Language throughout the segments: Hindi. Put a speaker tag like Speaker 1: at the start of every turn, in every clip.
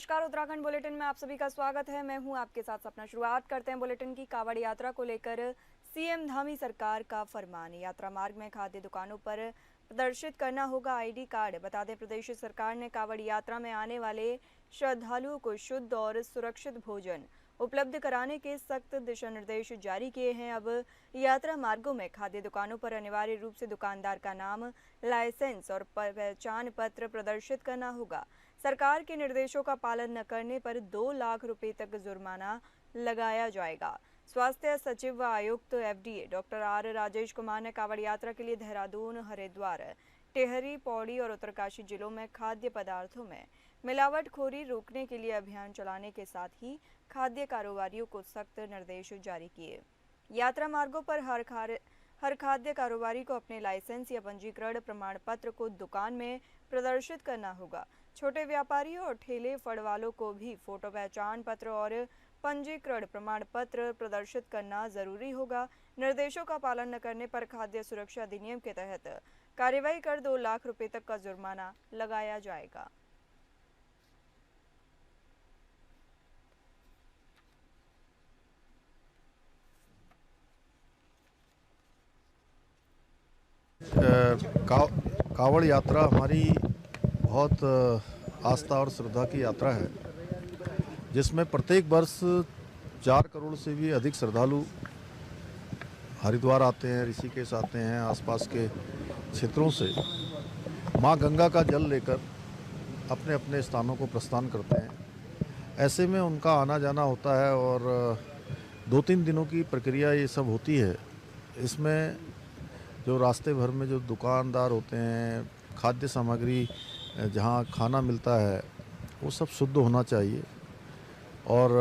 Speaker 1: नमस्कार, उत्तराखंड बुलेटिन में आप सभी का स्वागत है। मैं हूं आपके साथ सपना। शुरुआत करते हैं बुलेटिन की। कांवड़ यात्रा को लेकर सीएम धामी सरकार का फरमान। यात्रा मार्ग में खाद्य दुकानों पर प्रदर्शित करना होगा आईडी कार्ड। बता दें, प्रदेश सरकार ने कांवड़ यात्रा में आने वाले श्रद्धालुओं को शुद्ध और सुरक्षित भोजन उपलब्ध कराने के सख्त दिशा निर्देश जारी किए हैं। अब यात्रा मार्गों में खाद्य दुकानों पर अनिवार्य रूप से दुकानदार का नाम, लाइसेंस और पहचान पत्र प्रदर्शित करना होगा। सरकार के निर्देशों का पालन न करने पर 2 लाख रुपए तक जुर्माना लगाया जाएगा। स्वास्थ्य सचिव व आयुक्त FDA doctor R Rajesh Kumar ने कांवड़ यात्रा के लिए देहरादून, हरिद्वार, टिहरी, पौड़ी और उत्तरकाशी जिलों में खाद्य पदार्थों में मिलावटखोरी रोकने के लिए अभियान चलाने के साथ ही खाद्य कारोबारियों को सख्त निर्देश जारी किए। यात्रा मार्गों पर हर खाद्य कारोबारी को अपने लाइसेंस या पंजीकरण प्रमाण पत्र को दुकान में प्रदर्शित करना होगा। छोटे व्यापारियों और ठेले फड़ वालों को भी फोटो पहचान पत्र और पंजीकरण प्रमाण पत्र प्रदर्शित करना जरूरी होगा। निर्देशों का पालन न करने पर खाद्य सुरक्षा अधिनियम के तहत कार्रवाई कर 2 लाख रुपए तक का जुर्माना लगाया जाएगा।
Speaker 2: कावड़ यात्रा हमारी बहुत आस्था और श्रद्धा की यात्रा है, जिसमें प्रत्येक वर्ष 4 करोड़ से भी अधिक श्रद्धालु हरिद्वार आते हैं, ऋषिकेश आते हैं, आसपास के क्षेत्रों से माँ गंगा का जल लेकर अपने अपने स्थानों को प्रस्थान करते हैं। ऐसे में उनका आना जाना होता है और 2-3 दिनों की प्रक्रिया ये सब होती है। इसमें जो रास्ते भर में जो दुकानदार होते हैं, खाद्य सामग्री जहाँ खाना मिलता है, वो सब शुद्ध होना चाहिए और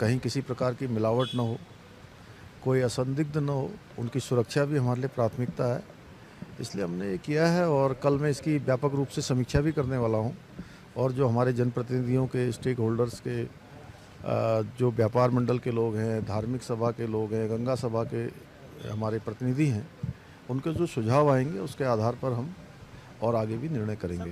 Speaker 2: कहीं किसी प्रकार की मिलावट न हो, कोई असंदिग्ध न हो। उनकी सुरक्षा भी हमारे लिए प्राथमिकता है, इसलिए हमने ये किया है और कल मैं इसकी व्यापक रूप से समीक्षा भी करने वाला हूँ। और जो हमारे जनप्रतिनिधियों के, स्टेक होल्डर्स के, जो व्यापार मंडल के लोग हैं, धार्मिक सभा के लोग हैं, गंगा सभा के हमारे प्रतिनिधि हैं, उनके जो सुझाव आएंगे उसके आधार पर हम और आगे भी निर्णय करेंगे।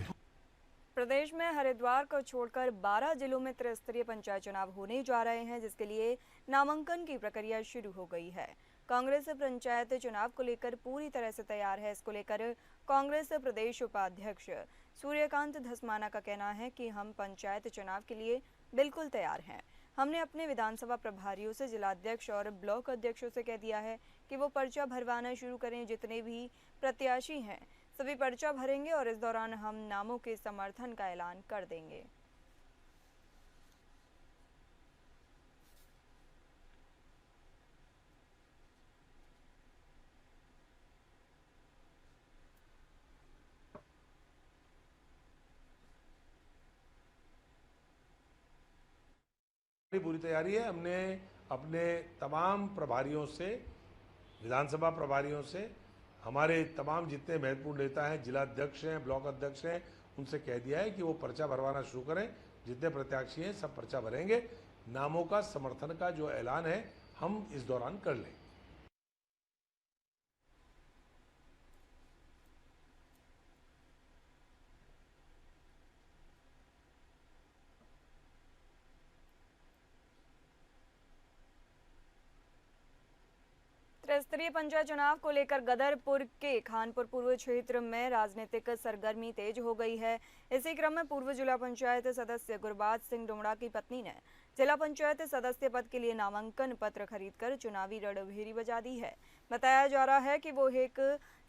Speaker 1: प्रदेश में हरिद्वार को छोड़कर 12 जिलों में त्रिस्तरीय पंचायत चुनाव होने जा रहे हैं, जिसके लिए नामांकन की प्रक्रिया शुरू हो गई है। कांग्रेस पंचायत चुनाव को लेकर पूरी तरह से तैयार है। इसको लेकर कांग्रेस प्रदेश उपाध्यक्ष सूर्यकांत धस्माना का कहना है कि हम पंचायत चुनाव के लिए बिल्कुल तैयार हैं। हमने अपने विधानसभा प्रभारियों से, जिलाध्यक्ष और ब्लॉक अध्यक्षों से कह दिया है कि वो पर्चा भरवाना शुरू करें। जितने भी प्रत्याशी हैं सभी पर्चा भरेंगे और इस दौरान हम नामों के समर्थन का ऐलान कर देंगे।
Speaker 3: पूरी तैयारी है। हमने अपने तमाम प्रभारियों से, विधानसभा प्रभारियों से, हमारे तमाम जितने महत्वपूर्ण नेता हैं, जिलाध्यक्ष हैं, ब्लॉक अध्यक्ष हैं, उनसे कह दिया है कि वो पर्चा भरवाना शुरू करें। जितने प्रत्याशी हैं सब पर्चा भरेंगे। नामों का समर्थन का जो ऐलान है हम इस दौरान कर लें।
Speaker 1: त्रिस्तरीय पंचायत चुनाव को लेकर गदरपुर के खानपुर पूर्व क्षेत्र में राजनीतिक सरगर्मी तेज हो गई है। इसी क्रम में पूर्व जिला पंचायत सदस्य गुरबाज सिंह डुमड़ा की पत्नी ने जिला पंचायत सदस्य पद के लिए नामांकन पत्र खरीदकर चुनावी रणभेरी बजा दी है। बताया जा रहा है कि वो एक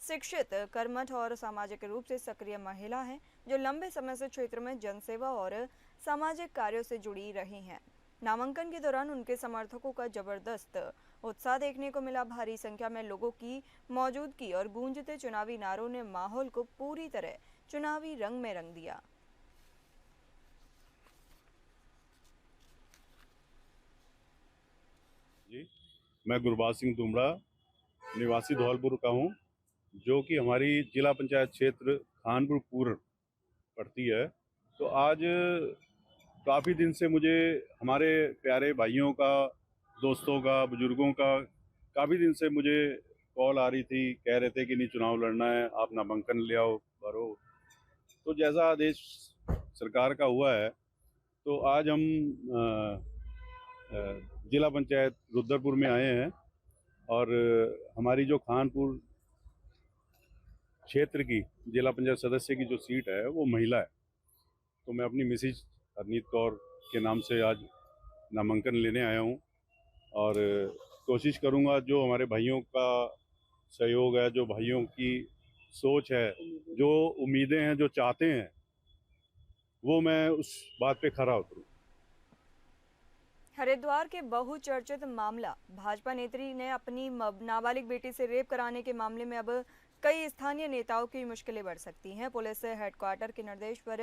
Speaker 1: शिक्षित, कर्मठ और सामाजिक रूप से सक्रिय महिला है, जो लंबे समय से क्षेत्र में जनसेवा और सामाजिक कार्यों से जुड़ी रही हैं। नामांकन के दौरान उनके समर्थकों का जबरदस्त उत्साह देखने को मिला। भारी संख्या में लोगों की मौजूदगी और गूंजते चुनावी नारों ने माहौल को पूरी तरह चुनावी रंग में रंग दिया।
Speaker 4: जी, मैं गुरबाज सिंह दुमड़ा निवासी धौलपुर का हूँ, जो कि हमारी जिला पंचायत क्षेत्र खानपुर पूर्व पड़ती है। तो आज काफ़ी दिन से मुझे हमारे प्यारे भाइयों का, दोस्तों का, बुजुर्गों का काफ़ी दिन से मुझे कॉल आ रही थी, कह रहे थे कि नहीं चुनाव लड़ना है, आप नामांकन ले आओ, भरो। तो जैसा आदेश सरकार का हुआ है तो आज हम जिला पंचायत रुद्रपुर में आए हैं और हमारी जो खानपुर क्षेत्र की जिला पंचायत सदस्य की जो सीट है वो महिला है। तो मैं अपनी मिसेज हरनीत कौर के नाम से आज नामांकन लेने आया हूँ और कोशिश करूँगा जो हमारे भाइयों का सहयोग है, जो भाइयों की सोच है, जो उम्मीदें हैं, जो चाहते हैं, वो मैं उस बात पे खरा उतरूँ।
Speaker 1: हरिद्वार के बहुचर्चित मामला, भाजपा नेत्री ने अपनी नाबालिग बेटी से रेप कराने के मामले में अब कई स्थानीय नेताओं की मुश्किलें बढ़ सकती हैं। पुलिस हेडक्वार्टर के निर्देश पर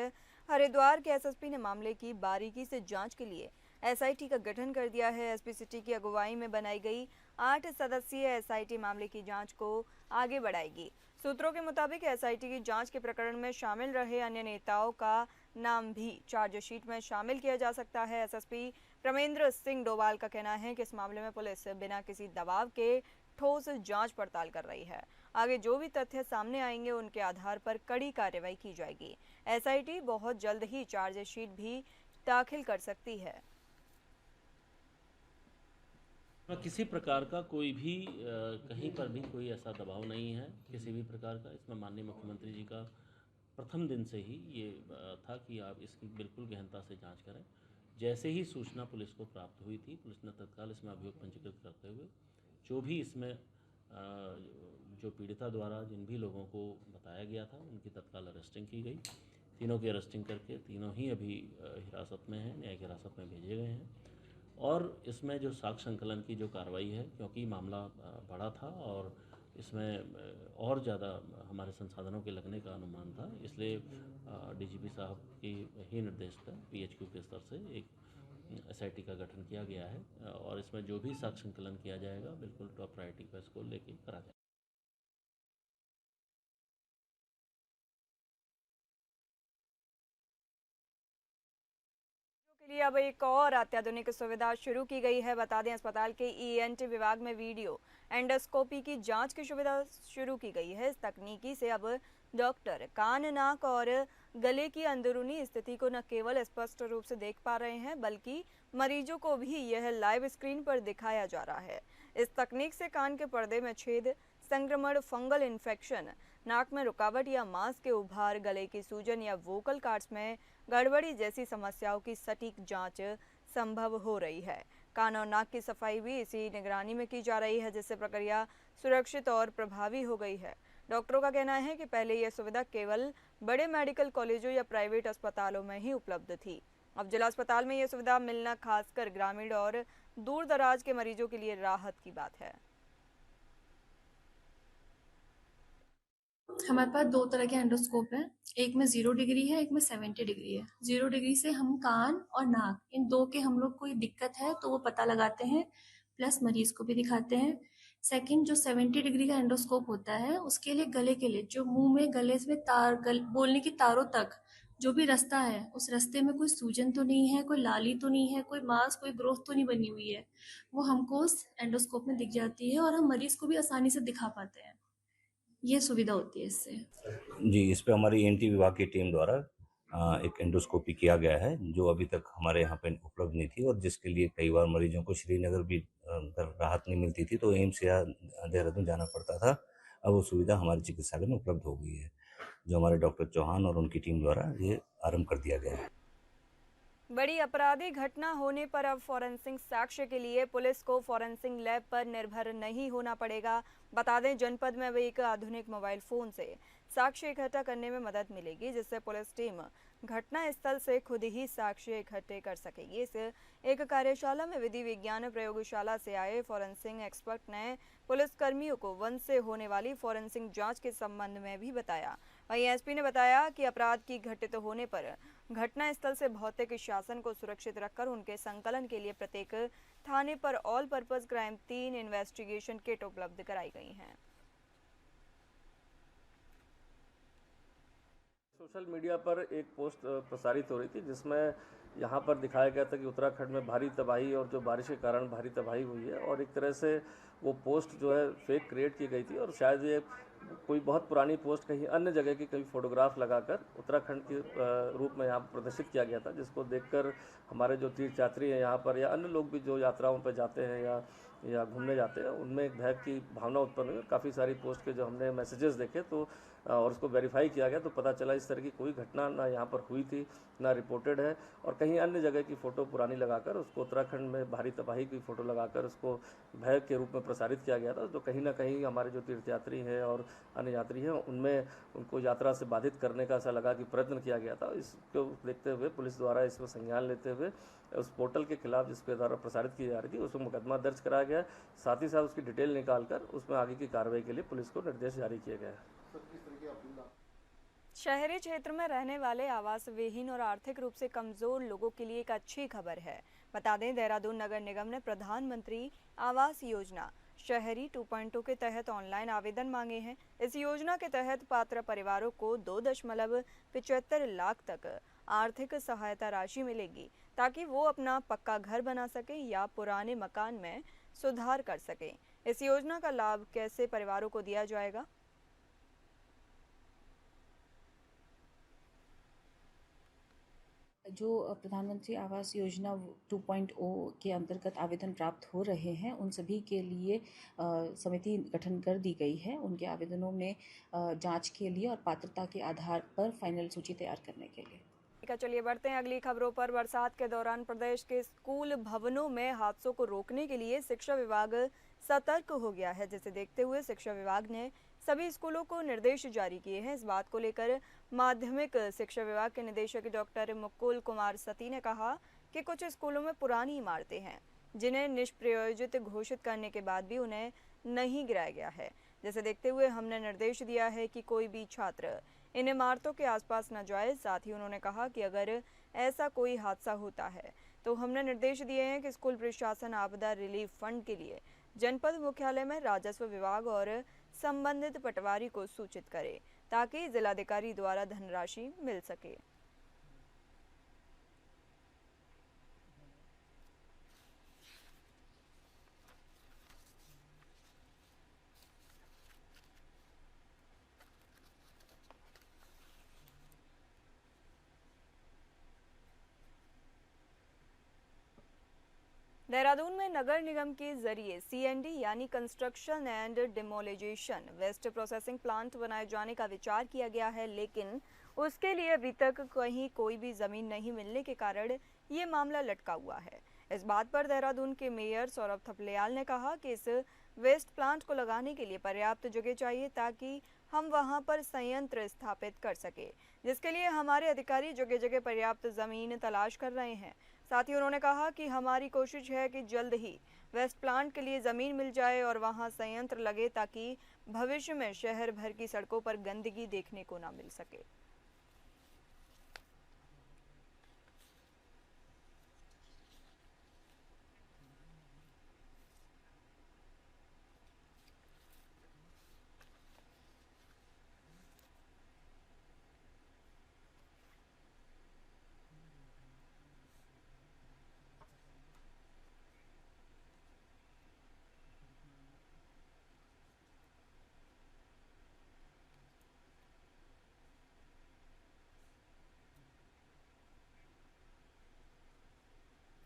Speaker 1: हरिद्वार के एसएसपी ने मामले की बारीकी से जांच के लिए एसआईटी का गठन कर दिया है। एसपी सिटी की अगुवाई में बनाई गई 8 सदस्यीय एसआईटी मामले की जांच को आगे बढ़ाएगी। सूत्रों के मुताबिक एसआईटी की जांच के प्रकरण में शामिल रहे अन्य नेताओं का नाम भी चार्जशीट में शामिल किया जा सकता है। एसएसपी प्रमेंद्र सिंह डोभाल का कहना है कि इस मामले में पुलिस बिना किसी दबाव के ठोस जांच पड़ताल कर रही है। आगे जो भी तथ्य सामने आएंगे उनके आधार पर कड़ी कार्रवाई की जाएगी। एसआईटी बहुत जल्द ही चार्जशीट भी दाखिल कर सकती है।
Speaker 5: किसी प्रकार का कोई भी कहीं पर भी कोई ऐसा दबाव नहीं है किसी भी प्रकार का। इसमें माननीय मुख्यमंत्री जी का प्रथम दिन से ही ये था कि आप इसकी बिल्कुल गहनता से जांच करें। जैसे ही सूचना पुलिस को प्राप्त हुई थी, पुलिस ने तत्काल इसमें अभियोग पंजीकृत करते हुए जो भी इसमें जो पीड़िता द्वारा जिन भी लोगों को बताया गया था उनकी तत्काल अरेस्टिंग की गई। तीनों की अरेस्टिंग करके तीनों ही अभी हिरासत में हैं, न्यायिक हिरासत में भेजे गए हैं। और इसमें जो साक्ष्य संकलन की जो कार्रवाई है, क्योंकि मामला बड़ा था और इसमें और ज़्यादा हमारे संसाधनों के लगने का अनुमान था, इसलिए डीजीपी साहब की ही निर्देश पर पीएचक्यू के स्तर से एक एसआईटी का गठन किया गया है और इसमें जो भी साक्ष्य संकलन किया जाएगा बिल्कुल टॉप प्रायोरिटी पर इसको लेके करा जाएगा।
Speaker 1: के लिए अब एक और अत्याधुनिक सुविधा शुरू की गई है। बता दें, अस्पताल के ईएनटी विभाग में वीडियो एंडोस्कोपी की जांच की सुविधा शुरू की गई है। इस तकनीकी से अब डॉक्टर कान, नाक और गले की अंदरूनी स्थिति को न केवल स्पष्ट रूप से देख पा रहे हैं बल्कि मरीजों को भी यह लाइव स्क्रीन पर दिखाया जा रहा है। इस तकनीक से कान के पर्दे में छेद, संक्रमण, फंगल इन्फेक्शन, नाक में रुकावट या मांस के उभार, गले की सूजन या वोकल कॉर्ड्स में गड़बड़ी जैसी समस्याओं की सटीक जांच संभव हो रही है। कान और नाक की सफाई भी इसी निगरानी में की जा रही है, जिससे प्रक्रिया सुरक्षित और प्रभावी हो गई है। डॉक्टरों का कहना है कि पहले यह सुविधा केवल बड़े मेडिकल कॉलेजों या प्राइवेट अस्पतालों में ही उपलब्ध थी। अब जिला अस्पताल में यह सुविधा मिलना खासकर ग्रामीण और दूर दराज के मरीजों के लिए राहत की बात है।
Speaker 6: हमारे पास 2 तरह के एंडोस्कोप हैं। एक में 0 डिग्री है, एक में 70 डिग्री है। 0 डिग्री से हम कान और नाक, इन 2 के हम लोग कोई दिक्कत है तो वो पता लगाते हैं, प्लस मरीज को भी दिखाते हैं। सेकंड जो 70 डिग्री का एंडोस्कोप होता है, उसके लिए गले के लिए, जो मुंह में गले में बोलने की तारों तक जो भी रास्ता है, उस रास्ते में कोई सूजन तो नहीं है, कोई लाली तो नहीं है, कोई मांस, कोई ग्रोथ तो नहीं बनी हुई है, वो हमको उस एंडोस्कोप में दिख जाती है और हम मरीज को भी आसानी से दिखा पाते हैं। ये सुविधा होती है इससे।
Speaker 7: जी, इस पे हमारी ईएनटी विभाग की टीम द्वारा एक एंडोस्कोपी किया गया है, जो अभी तक हमारे यहाँ पे उपलब्ध नहीं थी और जिसके लिए कई बार मरीजों को श्रीनगर भी राहत नहीं मिलती थी तो एम्स या देहरादून जाना पड़ता था। अब वो सुविधा हमारे चिकित्सालय में उपलब्ध हो गई है, जो हमारे डॉक्टर चौहान और उनकी टीम द्वारा ये आरंभ कर दिया गया है।
Speaker 1: बड़ी आपराधिक घटना होने पर अब फॉरेंसिक साक्ष्य के लिए पुलिस को फॉरेंसिक लैब पर निर्भर नहीं होना पड़ेगा। बता दें, जनपद में अब एक आधुनिक मोबाइल फोन से साक्ष्य इकट्ठा करने में मदद मिलेगी, जिससे पुलिस टीम घटना स्थल से खुद ही साक्ष्य इकट्ठे कर सकेगी। इस एक कार्यशाला में विधि विज्ञान प्रयोगशाला से आए फॉरेंसिक एक्सपर्ट ने पुलिस कर्मियों को वन से होने वाली फॉरेंसिक जांच के संबंध में भी बताया। वहीं एसपी ने बताया कि अपराध की घटित होने पर घटना स्थल से भौतिक शासन को सुरक्षित रखकर उनके संकलन के लिए प्रत्येक थाने पर all purpose crime 3 investigation kit उपलब्ध कराई गई हैं।
Speaker 8: सोशल मीडिया पर एक पोस्ट प्रसारित हो रही थी जिसमें यहाँ पर दिखाया गया था कि उत्तराखंड में भारी तबाही और जो बारिश के कारण भारी तबाही हुई है, और एक तरह से वो पोस्ट जो है फेक क्रिएट की गई थी, और शायद ये कोई बहुत पुरानी पोस्ट कहीं अन्य जगह की कहीं फोटोग्राफ लगाकर उत्तराखंड के रूप में यहाँ प्रदर्शित किया गया था, जिसको देखकर हमारे जो तीर्थयात्री हैं यहाँ पर या अन्य लोग भी जो यात्राओं पर जाते हैं या घूमने जाते हैं, उनमें एक भय की भावना उत्पन्न हुई। काफ़ी सारी पोस्ट के जो हमने मैसेजेस देखे तो और उसको वेरीफाई किया गया तो पता चला इस तरह की कोई घटना ना यहाँ पर हुई थी, ना रिपोर्टेड है, और कहीं अन्य जगह की फ़ोटो पुरानी लगाकर उसको उत्तराखंड में भारी तबाही की फ़ोटो लगाकर उसको भय के रूप में प्रसारित किया गया था, जो कहीं ना कहीं हमारे जो तीर्थयात्री हैं और अन्य यात्री हैं उनमें उनको यात्रा से बाधित करने का ऐसा लगा कि प्रयत्न किया गया था। इसको देखते हुए पुलिस द्वारा इसमें संज्ञान लेते हुए उस पोर्टल के खिलाफ जिसके द्वारा प्रसारित की जा रही थी उसमें मुकदमा दर्ज कराया गया, साथ ही साथ उसकी डिटेल निकालकर उसमें आगे की कार्रवाई के लिए पुलिस को निर्देश जारी किए गए।
Speaker 1: शहरी क्षेत्र में रहने वाले आवास विहीन और आर्थिक रूप से कमजोर लोगों के लिए एक अच्छी खबर है। बता दें, देहरादून नगर निगम ने प्रधानमंत्री आवास योजना शहरी 2.2 के तहत ऑनलाइन आवेदन मांगे हैं। इस योजना के तहत पात्र परिवारों को 2.75 लाख तक आर्थिक सहायता राशि मिलेगी, ताकि वो अपना पक्का घर बना सके या पुराने मकान में सुधार कर सकें। इस योजना का लाभ कैसे परिवारों को दिया जाएगा?
Speaker 9: जो प्रधानमंत्री आवास योजना 2.0 के अंतर्गत आवेदन प्राप्त हो रहे हैं उन सभी के लिए समिति गठन कर दी गई है, उनके आवेदनों में जांच के लिए और पात्रता के आधार पर फाइनल सूची तैयार करने के लिए।
Speaker 1: चलिए बढ़ते हैं अगली खबरों पर। बरसात के दौरान प्रदेश के स्कूल भवनों में हादसों को रोकने के लिए शिक्षा विभाग सतर्क हो गया है, जिसे देखते हुए शिक्षा विभाग ने सभी स्कूलों को निर्देश जारी किए हैं। इस बात को लेकर माध्यमिक शिक्षा विभाग के निदेशक डॉक्टर मुकुल कुमार सती ने कहा कि कुछ स्कूलों में पुरानी इमारतें हैं जिन्हें निष्प्रयोजित घोषित करने के बाद भी उन्हें नहीं गिराया गया है, जिसे देखते हुए हमने निर्देश दिया है कि कोई भी छात्र इन इमारतों के आसपास न जाए। साथ ही उन्होंने कहा कि अगर ऐसा कोई हादसा होता है तो हमने निर्देश दिए हैं कि स्कूल प्रशासन आपदा रिलीफ फंड के लिए जनपद मुख्यालय में राजस्व विभाग और संबंधित पटवारी को सूचित करे, ताकि जिलाधिकारी द्वारा धनराशि मिल सके। देहरादून में नगर निगम के जरिए CND यानी construction and demolition waste processing plant बनाए जाने का विचार किया गया है, लेकिन उसके लिए अभी तक कहीं कोई भी जमीन नहीं मिलने के कारण ये मामला लटका हुआ है। इस बात पर देहरादून के मेयर सौरभ थपलियाल ने कहा कि इस वेस्ट प्लांट को लगाने के लिए पर्याप्त जगह चाहिए, ताकि हम वहां पर संयंत्र स्थापित कर सके, जिसके लिए हमारे अधिकारी जगह जगह पर्याप्त जमीन तलाश कर रहे हैं। साथ ही उन्होंने कहा कि हमारी कोशिश है कि जल्द ही वेस्ट प्लांट के लिए ज़मीन मिल जाए और वहां संयंत्र लगे, ताकि भविष्य में शहर भर की सड़कों पर गंदगी देखने को ना मिल सके।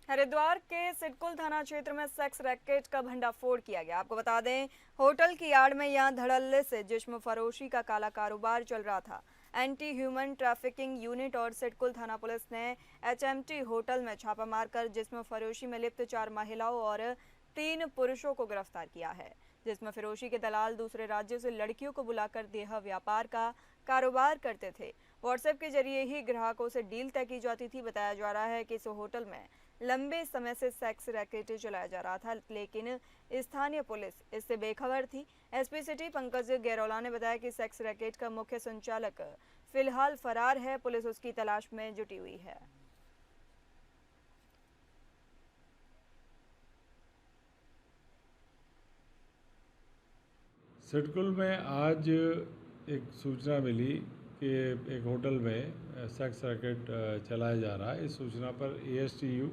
Speaker 1: हरिद्वार के सिडकुल थाना क्षेत्र में सेक्स रैकेट का भंडाफोड़ किया गया। आपको बता दें, होटल की आड़ में यहां धड़ल्ले से जिस्म फरोशी का काला कारोबार चल रहा था। एंटी ह्यूमन ट्रैफिकिंग यूनिट और सिडकुल थाना पुलिस ने HMT होटल में छापा मारकर जिस्म फरोशी में लिप्त 4 महिलाओं और 3 पुरुषों को गिरफ्तार किया है। जिस्म फरोशी के दलाल दूसरे राज्यों से लड़कियों को बुलाकर देह व्यापार का कारोबार करते थे। व्हाट्सएप के जरिए ही ग्राहकों से डील तय की जाती थी। बताया जा रहा है कि इस होटल में लंबे समय से सेक्स रैकेट चलाया जा रहा था, लेकिन स्थानीय पुलिस इससे बेखबर थी। SP सिटी पंकज गैरोला ने बताया कि सेक्स रैकेट का मुख्य संचालक फिलहाल फरार है, पुलिस उसकी तलाश में जुटी हुई है।
Speaker 10: सिडकुल में आज एक सूचना मिली कि एक होटल में सेक्स रैकेट चलाया जा रहा है। इस सूचना पर ASTU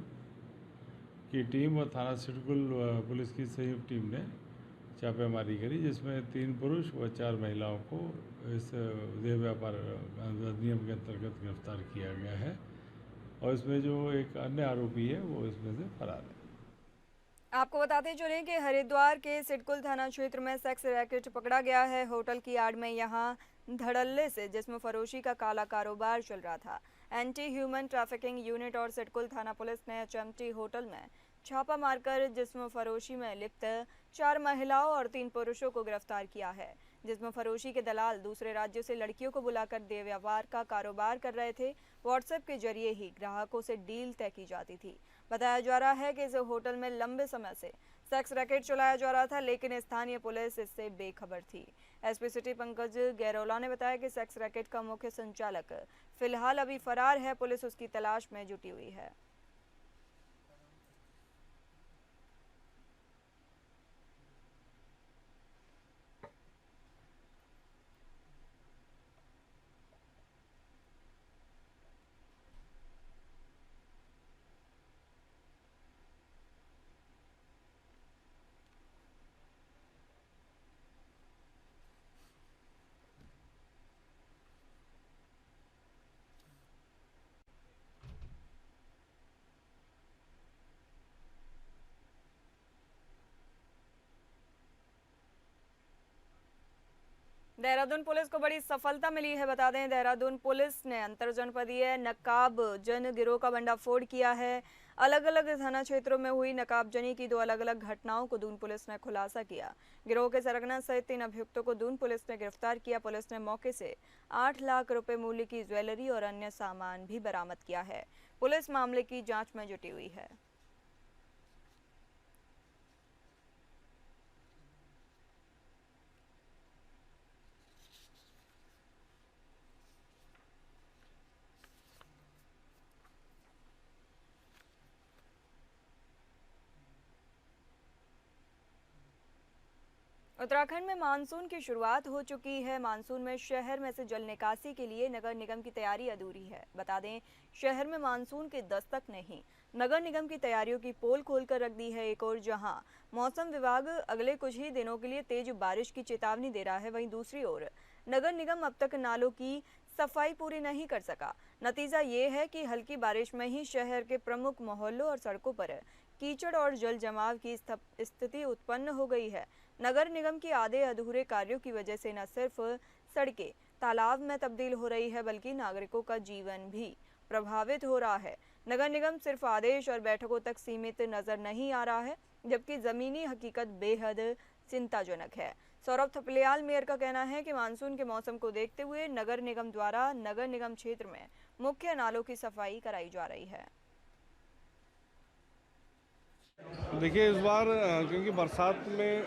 Speaker 10: की टीम और थाना सिडकुल पुलिस की संयुक्त टीम ने छापेमारी करी, जिसमें 3 पुरुष व 4 महिलाओं को इस देह व्यापार अधिनियम के अंतर्गत गिरफ्तार किया गया है और इसमें जो एक अन्य आरोपी है वो इसमें से फरार है।
Speaker 1: आपको बताते चलें कि हरिद्वार के सिडकुल थाना क्षेत्र में सेक्स रैकेट पकड़ा गया है। होटल की आड़ में यहां धड़ल्ले से जिस्म फरोशी का काला कारोबार चल रहा था। एंटी ह्यूमन ट्रैफिकिंग यूनिट और सिडकुल थाना पुलिस ने HMT होटल में छापा मारकर जिस्म फरोशी में लिप्त 4 महिलाओं और 3 पुरुषों को गिरफ्तार किया है। जिस्म फरोशी के दलाल दूसरे राज्यों से लड़कियों को बुलाकर देह व्यापार का कारोबार कर रहे थे। व्हाट्सएप के जरिए ही ग्राहकों से डील तय की जाती थी। बताया जा रहा है कि इस होटल में लंबे समय से सेक्स रैकेट चलाया जा रहा था, लेकिन स्थानीय पुलिस इससे बेखबर थी। SP सिटी पंकज गैरोला ने बताया कि सेक्स रैकेट का मुख्य संचालक फिलहाल अभी फरार है। पुलिस उसकी तलाश में जुटी हुई है। देहरादून पुलिस को बड़ी सफलता मिली है। बता दें, देहरादून पुलिस ने अंतरजनपदीय नकाबजन गिरोह का भंडाफोड़ किया है। अलग अलग थाना क्षेत्रों में हुई नकाबजनी की 2 अलग अलग घटनाओं को दून पुलिस ने खुलासा किया। गिरोह के सरगना सहित 3 अभियुक्तों को दून पुलिस ने गिरफ्तार किया। पुलिस ने मौके से 8 लाख रुपए मूल्य की ज्वेलरी और अन्य सामान भी बरामद किया है। पुलिस मामले की जाँच में जुटी हुई है। उत्तराखंड में मानसून की शुरुआत हो चुकी है। मानसून में शहर में से जल निकासी के लिए नगर निगम की तैयारी अधूरी है। बता दें, शहर में मानसून की दस्तक ने ही नगर निगम की तैयारियों की पोल खोलकर रख दी है। एक और जहां मौसम विभाग अगले कुछ ही दिनों के लिए तेज बारिश की चेतावनी दे रहा है, वहीं दूसरी ओर नगर निगम अब तक नालों की सफाई पूरी नहीं कर सका। नतीजा ये है कि हल्की बारिश में ही शहर के प्रमुख मोहल्लों और सड़कों पर कीचड़ और जल जमाव की स्थिति उत्पन्न हो गई है। नगर निगम के आधे अधूरे कार्यों की वजह से न सिर्फ सड़कें तालाब में तब्दील हो रही है, बल्कि नागरिकों का जीवन भी प्रभावित हो रहा है। नगर निगम सिर्फ आदेश और बैठकों तक सीमित नजर नहीं आ रहा है, जबकि जमीनी हकीकत बेहद चिंताजनक है। सौरभ थपलियाल मेयर का कहना है कि मानसून के मौसम को देखते हुए नगर निगम द्वारा नगर निगम क्षेत्र में मुख्य नालों की सफाई कराई जा रही है।
Speaker 11: देखिए, इस बार क्योंकि बरसात में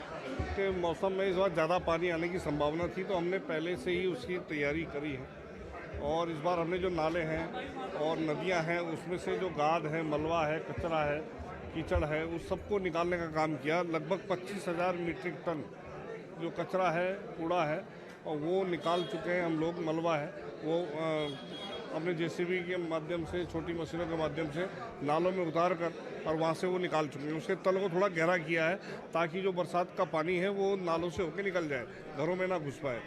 Speaker 11: के मौसम में इस बार ज़्यादा पानी आने की संभावना थी, तो हमने पहले से ही उसकी तैयारी करी है। और इस बार हमने जो नाले हैं और नदियां हैं, उसमें से जो गाद है, मलबा है, कचरा है, कीचड़ है, उस सबको निकालने का काम किया। लगभग 25,000 मीट्रिक टन जो कचरा है, कूड़ा है, और वो निकाल चुके हैं हम लोग। मलबा है वो अपने JCB के माध्यम से, छोटी मशीनों के माध्यम से नालों में उतार कर और वहाँ से वो निकाल चुके हैं। उसके तल को थोड़ा गहरा किया है ताकि जो बरसात का पानी है वो नालों से होकर निकल जाए, घरों में ना घुस पाए।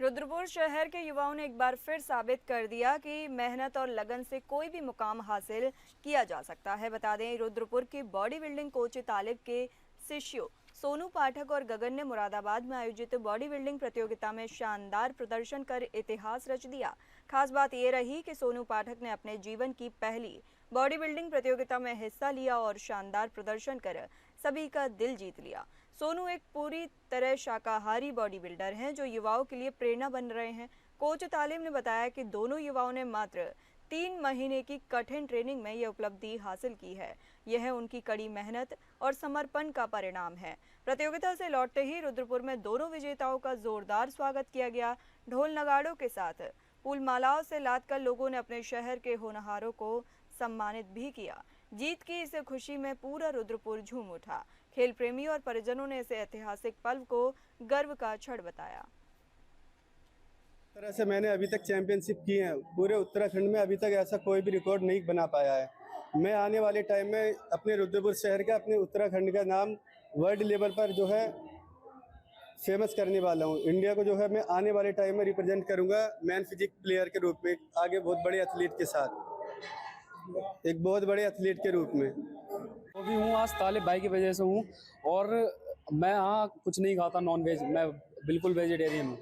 Speaker 1: रुद्रपुर शहर के युवाओं ने एक बार फिर साबित कर दिया कि मेहनत और लगन से कोई भी मुकाम हासिल किया जा सकता है। बता दें, रुद्रपुर के बॉडी बिल्डिंग कोच तालिब के शिष्यों सोनू पाठक और गगन ने मुरादाबाद में आयोजित बॉडी बिल्डिंग प्रतियोगिता में शानदार प्रदर्शन कर इतिहास रच दिया। खास बात ये रही कि सोनू पाठक ने अपने जीवन की पहली बॉडी बिल्डिंग प्रतियोगिता में हिस्सा लिया और शानदार प्रदर्शन कर सभी का दिल जीत लिया। सोनू एक पूरी तरह शाकाहारी बॉडी बिल्डर हैं जो युवाओं के लिए प्रेरणा बन रहे हैं। कोच तालिब ने बताया कि दोनों युवाओं ने मात्र 3 महीने की कठिन ट्रेनिंग में यह उपलब्धि हासिल की है। यह उनकी कड़ी मेहनत और समर्पण का परिणाम है। प्रतियोगिता से लौटते ही रुद्रपुर में दोनों विजेताओं का जोरदार स्वागत किया गया। ढोल नगाड़ों के साथ फूल मालाओं से लादकर लोगों ने अपने शहर के होनहारों को सम्मानित भी किया। जीत की इस खुशी में पूरा रुद्रपुर झूम उठा। खेल प्रेमी और परिजनों ने इस ऐतिहासिक पल को गर्व का क्षण बताया।
Speaker 12: तरह से मैंने अभी तक चैंपियनशिप की है, पूरे उत्तराखंड में अभी तक ऐसा कोई भी रिकॉर्ड नहीं बना पाया है। मैं आने वाले टाइम में अपने रुद्रपुर शहर का, अपने उत्तराखंड का नाम वर्ल्ड लेवल पर जो है फेमस करने वाला हूँ। इंडिया को जो है मैं आने वाले टाइम में रिप्रेजेंट करूँगा मैन फिजिक प्लेयर के रूप में, आगे बहुत बड़े एथलीट के साथ, एक बहुत बड़े एथलीट के रूप में।
Speaker 13: वो भी हूँ आज तालिब भाई की वजह से हूँ, और मैं यहाँ कुछ नहीं खाता नॉन वेज, मैं बिल्कुल वेजिटेरियन हूँ,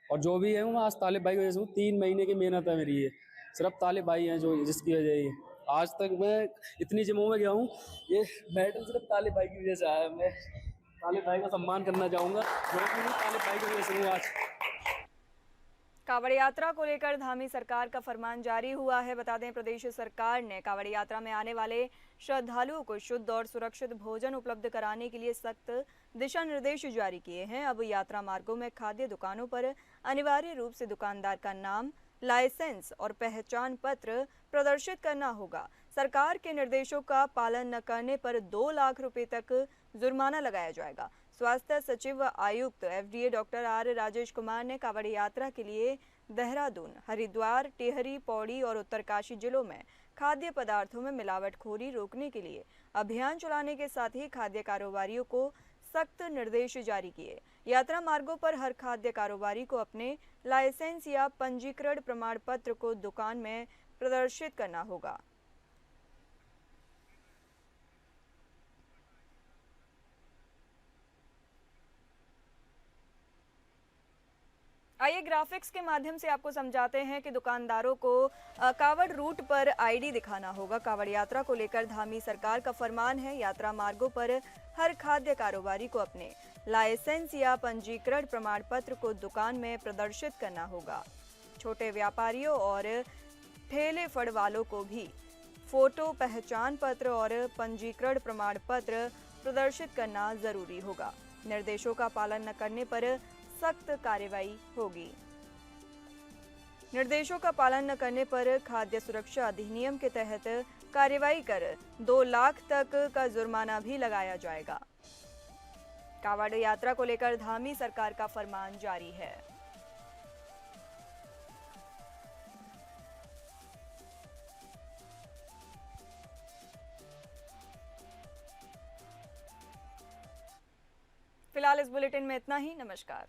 Speaker 13: और जो भी है मैं आज तालिब भाई की वजह से हूँ। 3 महीने की मेहनत है मेरी, ये सिर्फ तालिब भाई हैं जो जिसकी वजह ये आज तक मैं इतनी जिमों में गया हूँ। ये मेडल सिर्फ तालिब भाई की वजह से आया है। मैं तालिब भाई का सम्मान करना चाहूँगा, जो भी हूँ तालिब भाई की वजह से हूँ आज।
Speaker 1: कांवड़ यात्रा को लेकर धामी सरकार का फरमान जारी हुआ है। बता दें, प्रदेश सरकार ने कांवड़ यात्रा में आने वाले श्रद्धालुओं को शुद्ध और सुरक्षित भोजन उपलब्ध कराने के लिए सख्त दिशा निर्देश जारी किए हैं। अब यात्रा मार्गों में खाद्य दुकानों पर अनिवार्य रूप से दुकानदार का नाम, लाइसेंस और पहचान पत्र प्रदर्शित करना होगा। सरकार के निर्देशों का पालन न करने पर 2 लाख रुपए तक जुर्माना लगाया जाएगा। स्वास्थ्य सचिव आयुक्त FDA doctor R Rajesh Kumar ने कांवड़ यात्रा के लिए देहरादून, हरिद्वार, टिहरी, पौड़ी और उत्तरकाशी जिलों में खाद्य पदार्थों में मिलावटखोरी रोकने के लिए अभियान चलाने के साथ ही खाद्य कारोबारियों को सख्त निर्देश जारी किए। यात्रा मार्गों पर हर खाद्य कारोबारी को अपने लाइसेंस या पंजीकरण प्रमाण पत्र को दुकान में प्रदर्शित करना होगा। आइए ग्राफिक्स के माध्यम से आपको समझाते हैं कि दुकानदारों को कांवड़ रूट पर ID दिखाना होगा। कांवड़ यात्रा को लेकर धामी सरकार का फरमान है। यात्रा मार्गों पर हर खाद्य कारोबारी को अपने लाइसेंस या पंजीकरण प्रमाण पत्र को दुकान में प्रदर्शित करना होगा। छोटे व्यापारियों और ठेले फड़ वालों को भी फोटो, पहचान पत्र और पंजीकरण प्रमाण पत्र प्रदर्शित करना जरूरी होगा। निर्देशों का पालन न करने पर सख्त कार्रवाई होगी। निर्देशों का पालन न करने पर खाद्य सुरक्षा अधिनियम के तहत कार्रवाई कर 2 लाख तक का जुर्माना भी लगाया जाएगा। कांवड़ यात्रा को लेकर धामी सरकार का फरमान जारी है। फिलहाल इस बुलेटिन में इतना ही। नमस्कार।